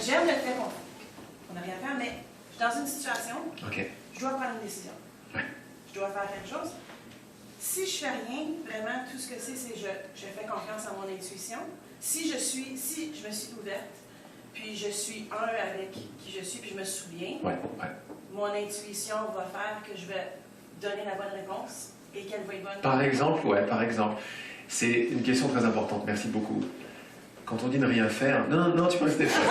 J'aime le fait qu'on n'a rien à faire, mais je suis dans une situation, je dois prendre une décision. Ouais. Je dois faire quelque chose. Si je fais rien, vraiment, tout ce que c'est je fais confiance à mon intuition. Si je me suis ouverte, puis je suis un avec qui je suis, puis je me souviens, mon intuition va faire que je vais donner la bonne réponse et qu'elle va être bonne. Par exemple, par exemple. C'est une question très importante, merci beaucoup. Quand on dit ne rien faire, non, tu peux rester prêt.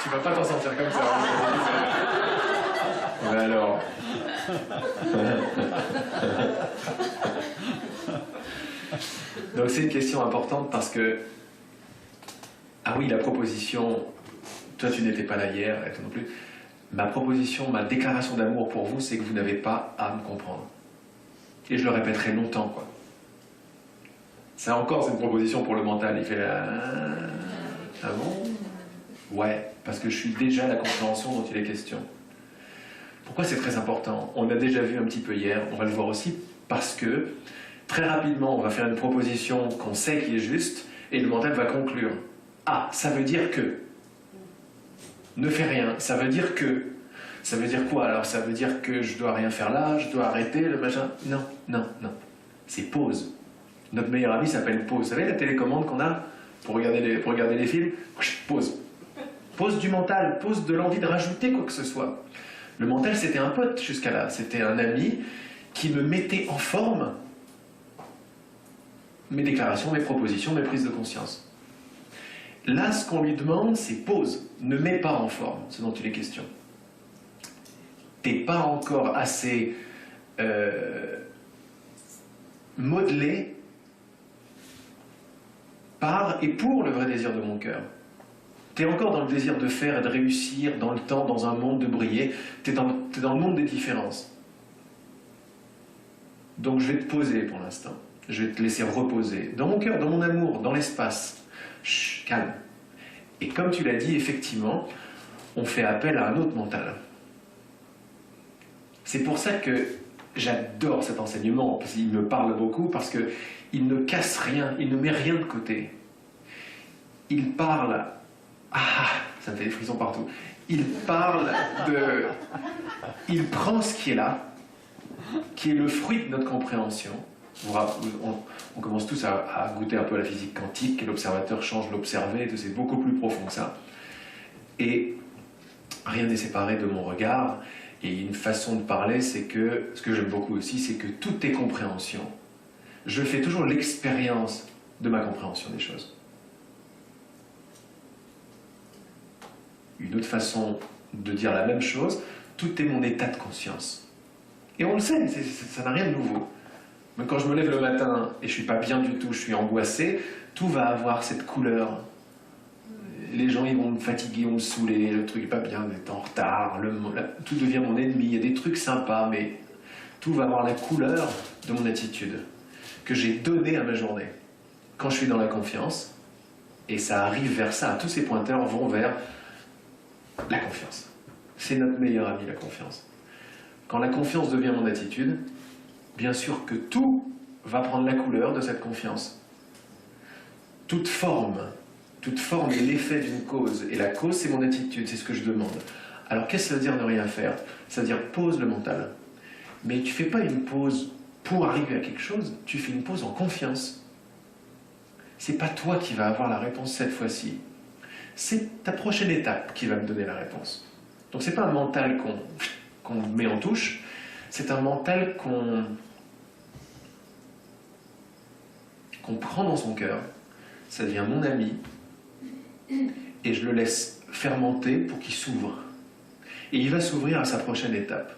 Tu vas pas t'en sortir comme ça. Mais alors. Donc c'est une question importante parce que, ah oui, la proposition, toi tu n'étais pas là hier, et toi non plus, ma proposition, ma déclaration d'amour pour vous, c'est que vous n'avez pas à me comprendre. Et je le répéterai longtemps, quoi. Ça encore, c'est une proposition pour le mental. Il fait ah bon? Ouais, parce que je suis déjà la compréhension dont il est question. Pourquoi c'est très important? On l'a déjà vu un petit peu hier, on va le voir aussi, parce que très rapidement, on va faire une proposition qu'on sait qui est juste, et le mental va conclure. Ah, ça veut dire que. Ne fais rien, ça veut dire que. Ça veut dire quoi? Alors ça veut dire que je dois rien faire là, je dois arrêter le machin? Non. C'est pause. Notre meilleur ami s'appelle pause. Vous savez la télécommande qu'on a pour regarder les films? Pause. Pause du mental, pause de l'envie de rajouter quoi que ce soit. Le mental, c'était un pote jusqu'à là. C'était un ami qui me mettait en forme mes déclarations, mes propositions, mes prises de conscience. Là, ce qu'on lui demande, c'est pause. Ne mets pas en forme, ce dont il est question. T'es pas encore assez modelé par et pour le vrai désir de mon cœur. Tu es encore dans le désir de faire et de réussir dans le temps, dans un monde de briller. Tu es dans le monde des différences. Donc je vais te poser pour l'instant. Je vais te laisser reposer. Dans mon cœur, dans mon amour, dans l'espace. Chut, calme. Et comme tu l'as dit, effectivement, on fait appel à un autre mental. C'est pour ça que j'adore cet enseignement, parce qu'il me parle beaucoup, parce qu'il ne casse rien, il ne met rien de côté. Il parle... Ah, ça me fait des frissons partout. Il parle de... Il prend ce qui est là, qui est le fruit de notre compréhension. On commence tous à goûter un peu à la physique quantique, et l'observateur change l'observé, c'est beaucoup plus profond que ça. Et rien n'est séparé de mon regard. Et une façon de parler, c'est que, ce que j'aime beaucoup aussi, c'est que tout est compréhension. Je fais toujours l'expérience de ma compréhension des choses. Une autre façon de dire la même chose, tout est mon état de conscience. Et on le sait, ça n'a rien de nouveau. Mais quand je me lève le matin et je ne suis pas bien du tout, je suis angoissé, tout va avoir cette couleur. Les gens ils vont me fatiguer, vont me saouler, le truc n'est pas bien, d'être en retard, tout devient mon ennemi, il y a des trucs sympas, mais tout va avoir la couleur de mon attitude que j'ai donnée à ma journée. Quand je suis dans la confiance, et ça arrive vers ça, tous ces pointeurs vont vers la confiance. C'est notre meilleur ami, la confiance. Quand la confiance devient mon attitude, bien sûr que tout va prendre la couleur de cette confiance. Toute forme est l'effet d'une cause. Et la cause, c'est mon attitude, c'est ce que je demande. Alors, qu'est-ce que ça veut dire ne rien faire? Ça veut dire pose le mental. Mais tu ne fais pas une pause pour arriver à quelque chose, tu fais une pause en confiance. C'est pas toi qui vas avoir la réponse cette fois-ci. C'est ta prochaine étape qui va me donner la réponse. Donc, c'est pas un mental qu'on met en touche, c'est un mental qu'on prend dans son cœur. Ça devient mon ami. Et je le laisse fermenter pour qu'il s'ouvre. Et il va s'ouvrir à sa prochaine étape.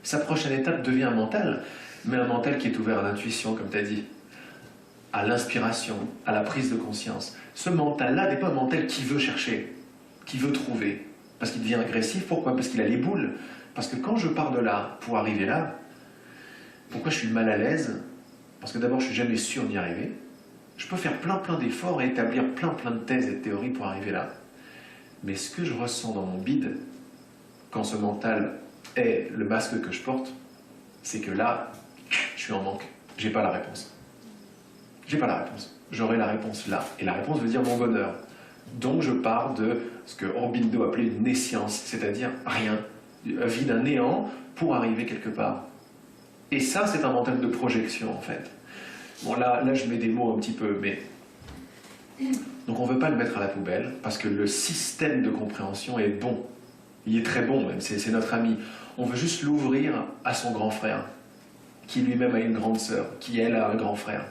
Sa prochaine étape devient un mental, mais un mental qui est ouvert à l'intuition, comme tu as dit, à l'inspiration, à la prise de conscience. Ce mental-là n'est pas un mental qui veut chercher, qui veut trouver, parce qu'il devient agressif. Pourquoi? Parce qu'il a les boules. Parce que quand je pars de là pour arriver là, pourquoi je suis mal à l'aise? Parce que d'abord, je ne suis jamais sûr d'y arriver. Je peux faire plein d'efforts et établir plein de thèses et de théories pour arriver là. Mais ce que je ressens dans mon bide, quand ce mental est le masque que je porte, c'est que là, je suis en manque. J'ai pas la réponse. J'ai pas la réponse. J'aurai la réponse là. Et la réponse veut dire mon bonheur. Donc je pars de ce que Aurobindo appelait une nescience, c'est-à-dire rien, vie d'un néant pour arriver quelque part. Et ça, c'est un mental de projection, en fait. Bon, là, je mets des mots un petit peu, mais... Donc on ne veut pas le mettre à la poubelle, parce que le système de compréhension est bon. Il est très bon, même, c'est notre ami. On veut juste l'ouvrir à son grand frère, qui lui-même a une grande sœur, qui elle a un grand frère.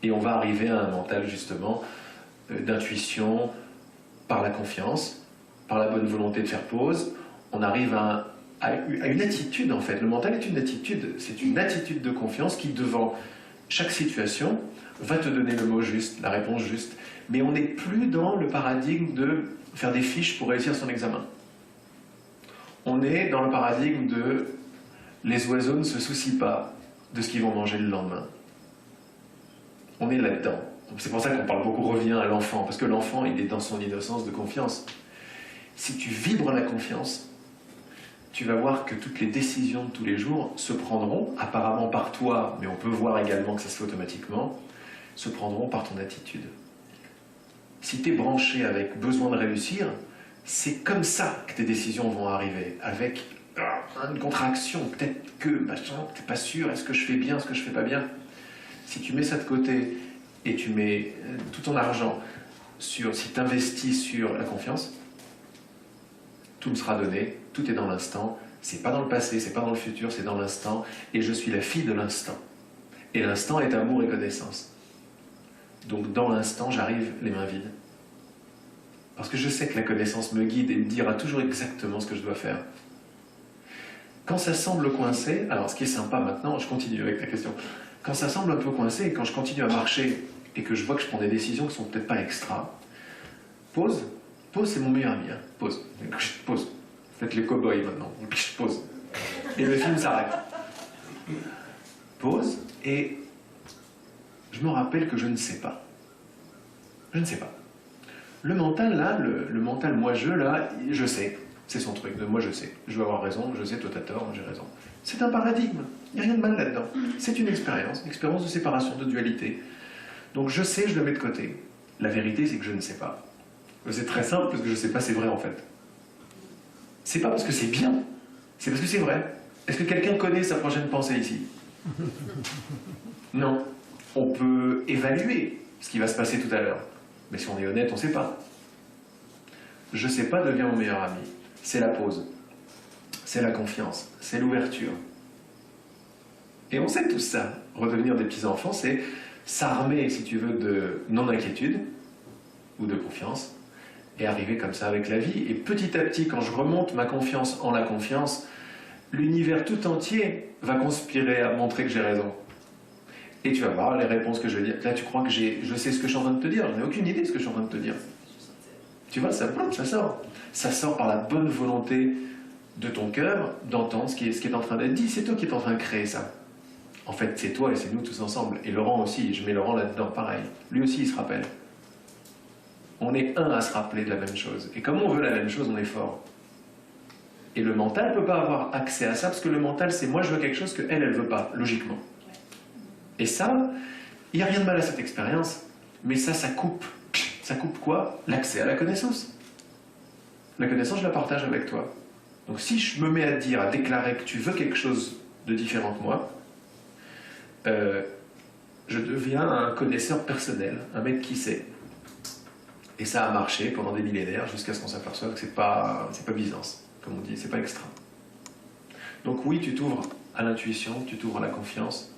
Et on va arriver à un mental, justement, d'intuition, par la confiance, par la bonne volonté de faire pause. On arrive à une attitude, en fait. Le mental est une attitude. C'est une attitude de confiance qui, devant chaque situation, va te donner le mot juste, la réponse juste. Mais on n'est plus dans le paradigme de faire des fiches pour réussir son examen. On est dans le paradigme de les oiseaux ne se soucient pas de ce qu'ils vont manger le lendemain. On est là-dedans. C'est pour ça qu'on parle beaucoup, revient à l'enfant, parce que l'enfant, il est dans son innocence de confiance. Si tu vibres la confiance, tu vas voir que toutes les décisions de tous les jours se prendront, apparemment par toi, mais on peut voir également que ça se fait automatiquement, se prendront par ton attitude. Si tu es branché avec besoin de réussir, c'est comme ça que tes décisions vont arriver, avec une contraction, peut-être que, machin, tu n'es pas sûr, est-ce que je fais bien, est-ce que je fais pas bien. Si tu mets ça de côté et tu mets tout ton argent sur, si tu investis sur la confiance, tout me sera donné, tout est dans l'instant, c'est pas dans le passé, c'est pas dans le futur, c'est dans l'instant, et je suis la fille de l'instant. Et l'instant est amour et connaissance. Donc dans l'instant, j'arrive les mains vides. Parce que je sais que la connaissance me guide et me dira toujours exactement ce que je dois faire. Quand ça semble coincé, alors ce qui est sympa maintenant, je continue avec ta question, quand ça semble un peu coincé, et quand je continue à marcher, et que je vois que je prends des décisions qui sont peut-être pas extra, pause, c'est mon meilleur ami, hein. Pause, faites les cow-boys maintenant, pause, et le film s'arrête. Pause, et je me rappelle que je ne sais pas. Je ne sais pas. Le mental, là, le mental moi-je, là, je sais. C'est son truc, de moi je sais. Je veux avoir raison, je sais, toi t'as tort, j'ai raison. C'est un paradigme, il n'y a rien de mal là-dedans. C'est une expérience de séparation, de dualité. Donc je sais, je le mets de côté. La vérité, c'est que je ne sais pas. C'est très simple, parce que je ne sais pas, c'est vrai en fait. C'est pas parce que c'est bien, c'est parce que c'est vrai. Est-ce que quelqu'un connaît sa prochaine pensée ici? Non. On peut évaluer ce qui va se passer tout à l'heure. Mais si on est honnête, on ne sait pas. Je ne sais pas devient mon meilleur ami. C'est la pause. C'est la confiance. C'est l'ouverture. Et on sait tout ça. Redevenir des petits-enfants, c'est s'armer, si tu veux, de non-inquiétude ou de confiance et arriver comme ça avec la vie. Et petit à petit, quand je remonte ma confiance en la confiance, l'univers tout entier va conspirer à montrer que j'ai raison. Et tu vas voir les réponses que je vais dire. Là, tu crois que je sais ce que je suis en train de te dire. Je n'ai aucune idée de ce que je suis en train de te dire. Tu vois, ça sort. Ça sort par la bonne volonté de ton cœur d'entendre ce qui est en train d'être dit. C'est toi qui es en train de créer ça. En fait, c'est toi et c'est nous tous ensemble. Et Laurent aussi, je mets Laurent là-dedans, pareil. Lui aussi, il se rappelle. On est un à se rappeler de la même chose. Et comme on veut la même chose, on est fort. Et le mental ne peut pas avoir accès à ça, parce que le mental, c'est moi, je veux quelque chose que elle ne veut pas, logiquement. Et ça, il n'y a rien de mal à cette expérience, mais ça coupe. Ça coupe quoi? L'accès à la connaissance. La connaissance, je la partage avec toi. Donc si je me mets à dire, à déclarer que tu veux quelque chose de différent que moi, je deviens un connaisseur personnel, un mec qui sait. Et ça a marché pendant des millénaires, jusqu'à ce qu'on s'aperçoive que c'est pas Byzance, comme on dit, c'est pas extra. Donc oui, tu t'ouvres à l'intuition, tu t'ouvres à la confiance.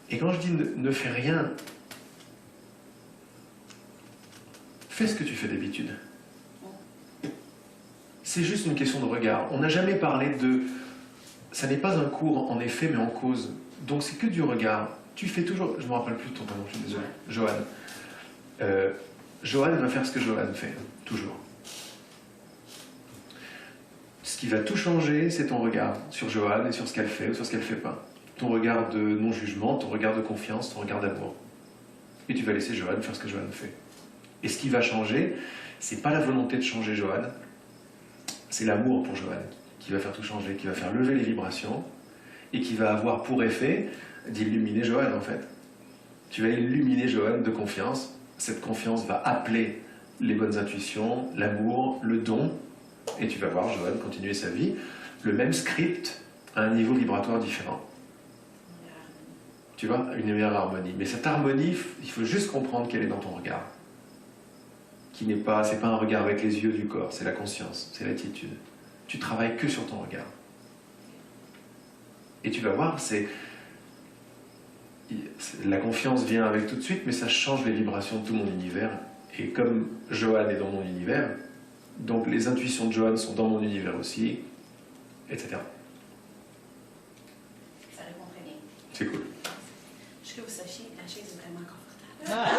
Et quand je dis ne fais rien, fais ce que tu fais d'habitude. C'est juste une question de regard. On n'a jamais parlé de... Ça n'est pas un cours en effet, mais en cause. Donc c'est que du regard. Tu fais toujours... Je ne me rappelle plus de ton prénom, je suis désolé. Johan. Johan va faire ce que Johan fait, toujours. Ce qui va tout changer, c'est ton regard sur Johan et sur ce qu'elle fait ou sur ce qu'elle ne fait pas. Ton regard de non-jugement, ton regard de confiance, ton regard d'amour. Et tu vas laisser Johan faire ce que Johan fait. Et ce qui va changer, c'est pas la volonté de changer Johan, c'est l'amour pour Johan qui va faire tout changer, qui va faire lever les vibrations et qui va avoir pour effet d'illuminer Johan en fait. Tu vas illuminer Johan de confiance cette confiance va appeler les bonnes intuitions, l'amour, le don, et tu vas voir Johan continuer sa vie, le même script à un niveau vibratoire différent. Tu vois, une meilleure harmonie. Mais cette harmonie, il faut juste comprendre qu'elle est dans ton regard. Qui n'est pas, c'est pas un regard avec les yeux du corps, c'est la conscience, c'est l'attitude. Tu travailles que sur ton regard. Et tu vas voir, la confiance vient avec tout de suite, mais ça change les vibrations de tout mon univers. Et comme Johan est dans mon univers, donc les intuitions de Johan sont dans mon univers aussi, etc. Ça répond très bien. C'est cool. Juste que vous sachiez, la chaise est vraiment confortable.